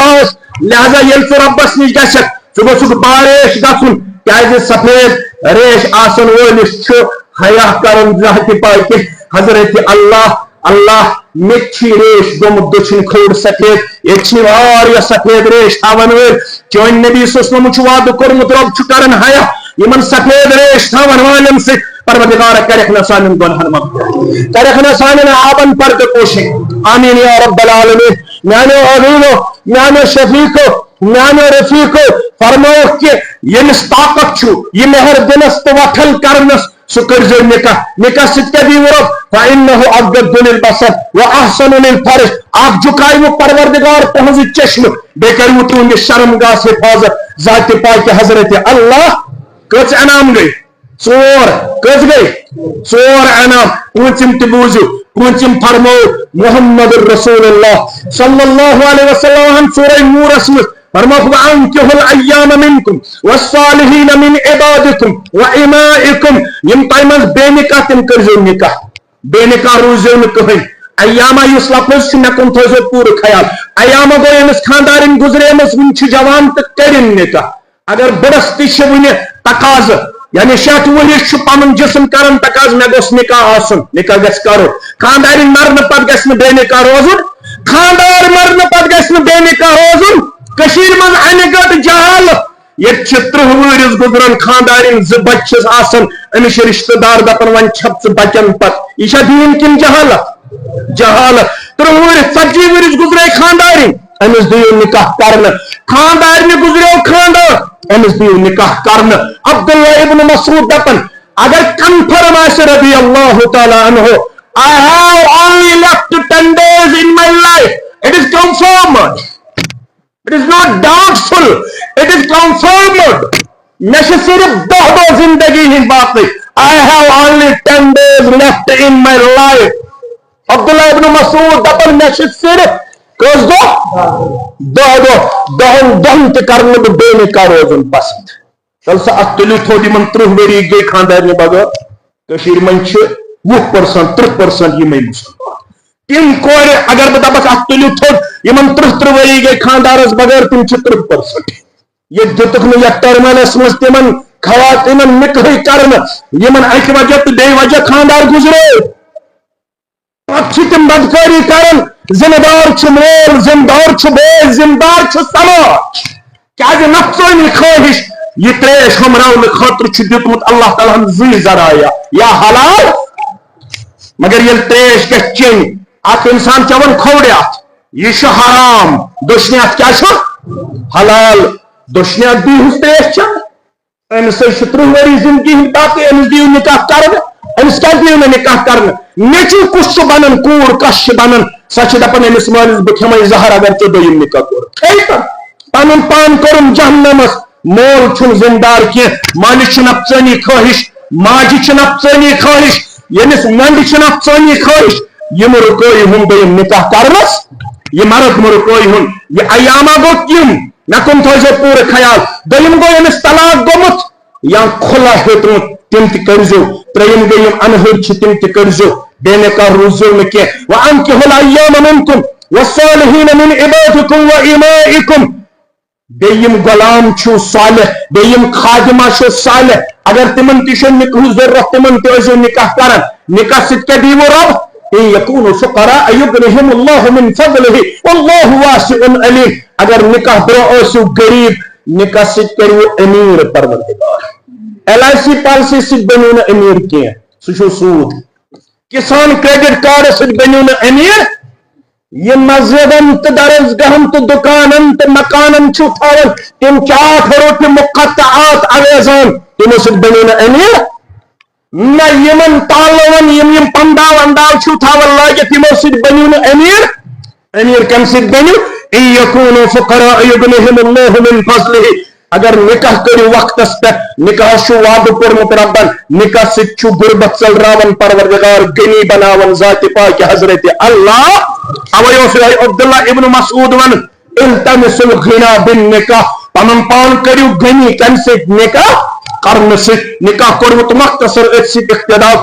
لہذا یل ژٕ ربس نش گژھکھ ژٕ گوژھکھ باریش گژھُن کیازِ سفید ریش آسن وٲلِس چھُ حیا کرن زانٛہہ تہِ پاے کہِ حضرت اللہ مےٚ چھِ ریش گوٚمُت دٔچھِنۍ کھوٚر سفید ییٚتہِ چھِ واریاہ سفید ریش تھاون وٲلۍ چٲنۍ نبی صلی اللہ علیہ وسلم چھُ وعدٕ کوٚرمُت رۄب چھُ کران حیا یمن سفید ریش تھاون والن سے پروردگار کرک نہ سانن گنہن مغفرت کرک نہ سانن آبن پرد پوشی آمین یا رب العالمین میانو عزیزو میانو شفیقو میانو رفیقو فرماؤ کہ یمس طاقت چھو یہ مہر دنس تو وٹھل کرنس سکرزو نکاح نکاح ست دی ورب فإنه أبغض للبصر وأحسن للفرج آپ جھکائے وہ پروردگار پہنچ چشم بے کرو تو ان شرمگاہ سے حفاظت ذات پاک حضرت اللہ کچھ انعام گئی ژور کچھ گئی ژور انعام پونچم تبوزو پونچم فرمو محمد رسول اللہ صلی اللہ علیہ وسلم سورہ نور اسمت فرماؤ وَأَنْكِحُوا الْأَيَّامَ مِنْكُمْ وَالصَّالِحِينَ مِنْ عِبَادِكُمْ وَإِمَائِكُمْ یم تائمز بے نکاح تم کرزو نکاح بے نکاح روزو نکہن ایاما یس لفظ چھ مکن تھوزو پور خیال ایاما گو یمس خاندارن گزرے مس ون چھ جوان تو کرن نکاح اگر بڑس تش ون تقاض یعنی 60 ورس چھ پنن جسم کرن تقاض مے گوس نکاح آسن نکاح گژھ کرو خاندارن مرن پت گژھ نہ بے نکاح روزن خاندار مرن پت گژھ نہ بے نکاح روزن کشیر من انگت جہال یہ 30 ورس گزرن خاندارن ز بچس آسن امس رشتہ دار دپن ون چھپ بچن پت یہ دین کن جہالت جہالت 30 ورس 40 ورس گزرے خاندارن امس دیو نکاح کرن خاندارن گزرے خاندار امس دیو نکاح کرن عبداللہ ابن مسعود دپن اگر کنفرم آسے رضی اللہ تعالی عنہ I have only left 10 days in my life. It is confirmed. It is not doubtful. It is confirmed. میں صرف 10 دو زندگی ہی باقی. I have only 10 days left in my life. عبداللہ ابن مسعود دپن میں صرف کس دہن تے کرنے کو بے نکاح روزن پسند چل سا اتلو تھوڑی من 30 وری گئی خاندار نے بغیر کشیر من 20% 30% یہ میں مسلمان تم کور اگر بتا بس اتلو تھوڑ یہ من 30 وری گئی خاندار بغیر تم 30% یہ دتک نہ یہ ٹرمنس مس تمن خواتین نکاح کرن یہ من اک وجہ تو بے وجہ خاندار گزرے اچھی تم بدکاری کرن زندار چھ مول زندار چھ بے زندار چھ سماج کیا جو نفسانی خواہش یہ تریش ہمراؤن خاطر چھ دیتمت اللہ تعالیٰ ہم زی ذرائع یا حلال مگر یہ تریش کے چین آپ انسان چون کھوڑیات یہ شو حرام دشنیات کیا شو حلال دشنیات بھی ہس تریش چاہ امس سے 30 وری زندگی ہم باقی امس دیو نکاح کرن امس کیا دیو نکاح کرن نیچو کش بنن کور کش بنن سچ دپن امس مالس بکھمائی زہر اگر تو دویم نکاح کور خیلی پنن پان کرم جہنمس مول چھن زندار کی مالس چھن افسانی خواہش ماجی چھن افسانی خواہش یعنی نند چھن افسانی خواہش یہ مرکوئی ہم دویم نکاح کرنس یہ مرد مرکوئی ہم یہ ایاما گو کیم نکم تھوزے پور خیال دویم گو امس طلاق گمت یا کھلا ہیتمت تم تہ کرزو تریم گیم انہر چھ تم تہ کرزو بے نکاح روزو میں کہ وَأَنْكِحُوا الْأَيَّامَ مِنْكُمْ وَالصَّالِحِينَ مِنْ عِبَادِكُمْ وَإِمَائِكُمْ بیم غلام چھو صالح بیم خادمہ چھو صالح اگر تمن تشو نکاح ضرورت تمن تیزو نکاح کرن نکاح ست کے دیو رب ان یکونوا فقراء یغنیہم اللہ من فضلہ واللہ واسع علیم اگر نکاح برو اسو غریب نکاح ست کرو امیر پروردگار LIC پالیسی ست بنو نا امیر کی سو سود کسان کریڈٹ کارڈ ست بنو نا امیر یہ مسجدن تو درسگاہن تو دکانن تو مکانن چھو تھاون تم 4 روٹ مقطعات اویزان تم ست بنو نا امیر نہ یمن تالون یم پنداو انداو چھو تھاون لاگے تم ست بنو نا امیر امیر کم ست بنو ان یکونوا فقراء یغنیہم اللہ من فضلہ اگر نکاح کرو وقت پہ نکاح شو وعد کورمت ربن نکاح ست چھو غربت چلراون پروردگار غنی بناون ذات پاک حضرت اللہ اویو سے عبداللہ ابن مسعود ون التمسوا الغنى بالنکاح پنن پان کرو غنی کم سے نکاح کرن سے نکاح کورمت مختصر اتسی اقتدار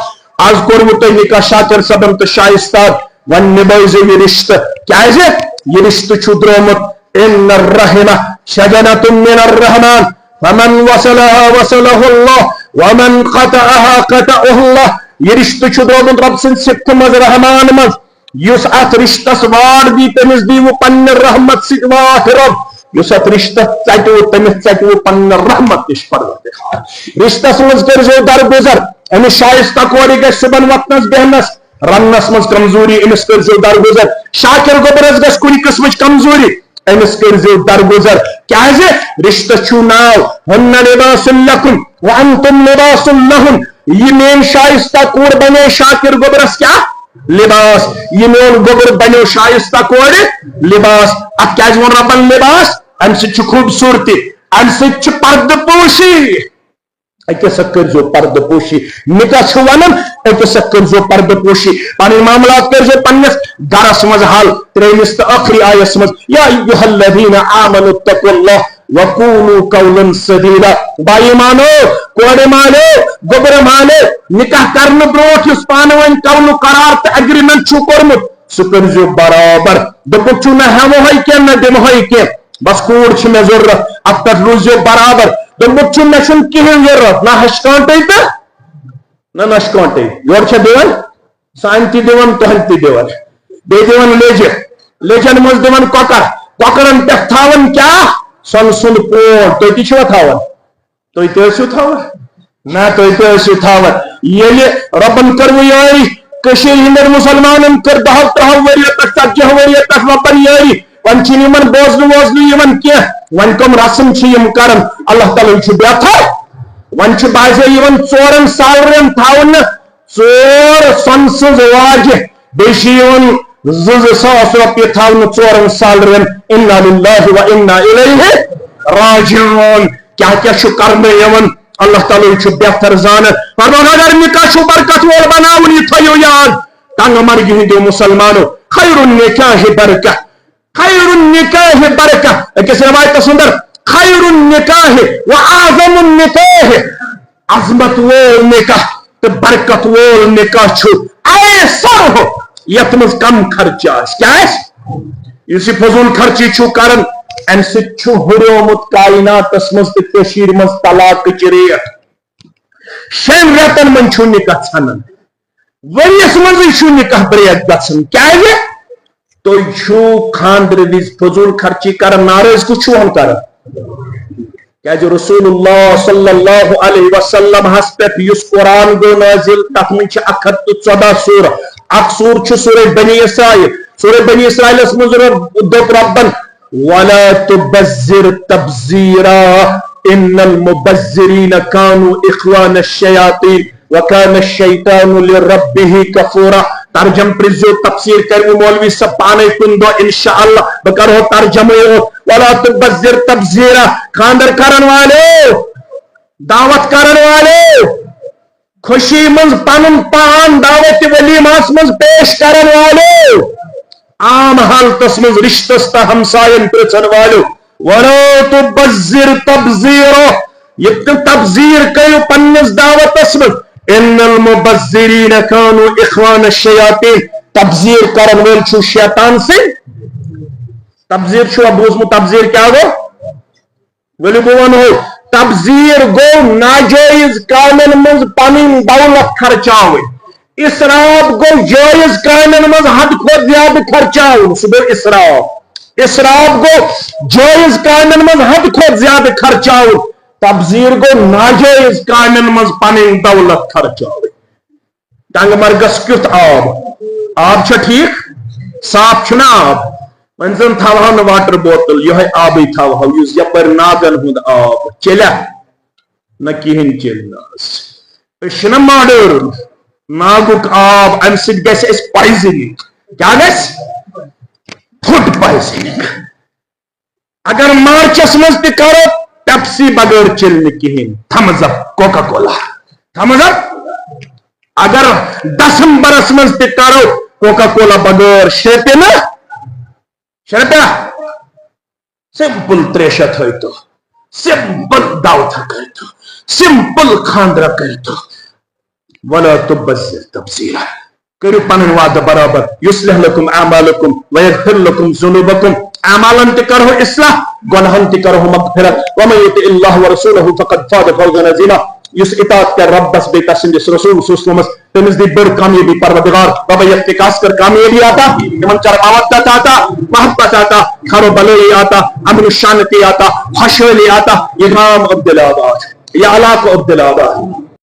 آج کورمت نکاح شاکر صبن تو شائستہ ون نبوز یہ رشتہ کیا ہے یہ رشتہ چھو درومت ان الرحمہ شجنۃ من الرحمن فمن وصلها وصله الله ومن قطعها قطعه الله یہ رشتہ چھو درومت رب سن صفت مز رحمان مز یس ات رشتس وار دی تمس دی وہ پن رحمت سی واہ رب یس ات رشتہ ٹو تمس ٹو پن رحمت نش پروردگار رشتس مز کرزو درگزر امس شائستہ کور گھ صبح وتنس بہنس رنس مز کمزوری امس کرزو درگزر شاکر گوبرس گھ کن قسم کمزوری امس کرزو درگزر کیازِ رشتہ چھو ناو ہن لباس لکم وانتم لباس لہن یہ مین شائستہ کور بنے شاکر گوبرس کیا لباس یہ مون گوبر بنو شائستہ کور لباس ات کیاز ون ربن لباس ام سچ خوبصورتی ام سچ پرد پوشی اکس کرزو پرد پوشی نکاح چھ ونن اکس کرزو پرد پوشی پن معاملات کرزو پنس گرس مز حل تریمس تو آخری آیس مز یا ایھا الذین آمنوا اتقوا اللہ وقولوا قولا سدیدا بائی مانو کوڑ مانو گوبر مانو نکاح کرنے بروٹ اس پانو ان قول قرار تو اگریمنٹ چھو کورمت سہ کرزو برابر دپک چھو نہ ہمو ہے کی نہ دمو ہے کی بس کوڑ چھ مے ضرورت اب تک روزو برابر دپک چھو مے چھن کہین ضرورت نہ ہش کانٹے تو نہ نش کانٹے یور چھ دیون سان تی دیون تہن تی دیون بے دیون لیجن مز دیون کۄکرن پٮ۪ٹھ تھاون کیا سن سن پوٹ تُہۍ تہِ چھوا تھاون تُہۍ تہِ ٲسِو تھاون نہ تُہۍ تہِ ٲسِو تھاون ییٚلہِ رۄبن کٔروٕ یٲری کٔشیٖرِ ہٕنٛدٮ۪ن مُسلمانن کٔر 10 ؤرۍیو پٮ۪ٹھ 40 ؤرۍیو پٮ۪ٹھ رۄبن یٲری وۄنۍ چھِنہٕ یِمن بوزنہٕ ووزنہٕ یِوان کینٛہہ وۄنۍ کٕم رسم چھِ یِم کران اللہ تعالیٰ چھُ بہتر وۄنۍ چھُ باسے یِوان 4 سالرن تھاونہٕ 4 سۄنہٕ سٕنٛز واجہِ بیٚیہِ چھِ یِوان 2,000 رۄپیہِ تھاونہٕ 4 سالرن اِنّا لِلّٰهِ وَإِنّا إِلَيْهِ راجعون کیا کیا چھُ کرنہٕ یِوان اللہ تعالیٰ چھُ بہتر زانان فرمان اگر نکاح چھُ برکت وول بناوُن یہِ تھٲیِو یاد ٹنگہٕ مرگہِ ہٕنٛدیو مُسلمانو خیر النکاح برکہ خیر النکاح برکہ أکِس روایتس اندر خیر النکاح وأعظم النکاح عظمت وول نکاح تہٕ برکت وول نکاح چھُ ایسر یتھ منٛز کم خرچہ آسہِ کیٛاہ آسہِ یُس یہِ فضوٗل خرچی چھُ کران امہِ سۭتۍ چھُ ہُریومُت کائناتس منٛز تہٕ کٔشیٖرِ منٛز طلاقٕچ ریٹ 6 رٮ۪تن منٛز چھُ نکاح ژھنان ؤرِیس منٛزٕے چھُ نکاح بریک گژھان کیازِ تُہۍ چھُو خاندرٕ وِزِ فضوٗل خرچی کران ناراض کُس چھُ ہن کران کیازِ رسول اللہ صلی اللہ علیہ وسلم ہس پٮ۪ٹھ یُس قرآن گوٚو نازل تتھ منٛز چھِ 114 سورہ اکھ سور چھُ سورہ بنی اسرائیل سورہ بنی اسرائیلس منٛز دوٚپ ربن ولا تبذر تبذیرا ان المبذرین كانوا اخوان الشیاطین وكان الشیطان لربه کفورا ترجم پرزو تفسیر کرو مولوی صاحب پانے کن دو انشاءاللہ بکرو ترجمہ ولا تبذر تبذیرا خاندر کرن والے دعوت کرن والے خوشی منز پنن پان دعوت ولیماس منز پیش کرن والے عام حالتس منز رشتس تا ہمسائن پرچن والو ولا تبذر تبذیرا یہ تبذیر کرو پنس دعوتس منز ان المبذرین كانوا اخوان الشیاطین تبذیر کرن وول چھو شیطان سے تبذیر چھو بوزمو تبذیر کیا گو ولی بو ونو تبذیر گو ناجائز کامن منز پنن دولت خرچاوٕنۍ اسراف گو جائز کامن منز حد کھۄتہٕ زیادٕ خرچاوُن سُہ گوٚو اسراف اسراف گو جائز کامن منز حد کھۄتہٕ زیادٕ خرچاوُن تبذیر گو ناجائز کامن منز پنن دولت خرچاوٕنۍ ٹنگ مرگس کیُتھ آب چھا ٹھیک صاف چھُنا آب وۄنۍ زن تھاوہو نہٕ واٹر بوتل یہے آبٕے تھاوہو یُس یپٲرۍ ناگن ہُنٛد آب چیٚلیا نہ کِہیٖنۍ چیٚلہِ نہٕ آز أسۍ چھِنہ ماڈٲرٕن ناگُک آب امہِ سۭتۍ گژھِ اَسہِ پایزنِنگ کیٛاہ گژھِ فُڈ پایزنِنگ اگر مارچس منٛز تہِ کرو پیپسی بغٲر چیٚلہِ نہٕ کِہیٖنۍ تھمز اپ کوکا کولا تھمز اپ اگر دسمبرس منٛز تہِ کرو کوکا کولا بغٲر شرپہِ نہٕ شرپیا سمپل تریشا تھٲیتو سمپل دعوتھا کٔرتو سمپل خاندرا کٔرتو ولا تبذر تبذیرا کٔرِو پنٕنۍ وعدٕ برابر یصلح لکم اعمالکم ویغفر لکم ذنوبکم اعمالن تہِ کرہو اصلاح گۄنہن تہِ کرہو مغفرت ومن یطع اللہ ورسولہ فقد فاز فوزا عظیما یُس اطاعت کرِ رۄبس بیٚیہِ تسٕنٛدِس رسوٗل صلی اللہ علیہ وسلمس تمس دی بڑ کامیابی پروردگار بابا یہ خاص کر کامیابی آتا تمن چر مودت آتا محبت آتا خیر و بلائی آتا امن و شانتی آتا خوشحالی آتا یہ گام عبدالآباد یہ علاقہ عبدالآباد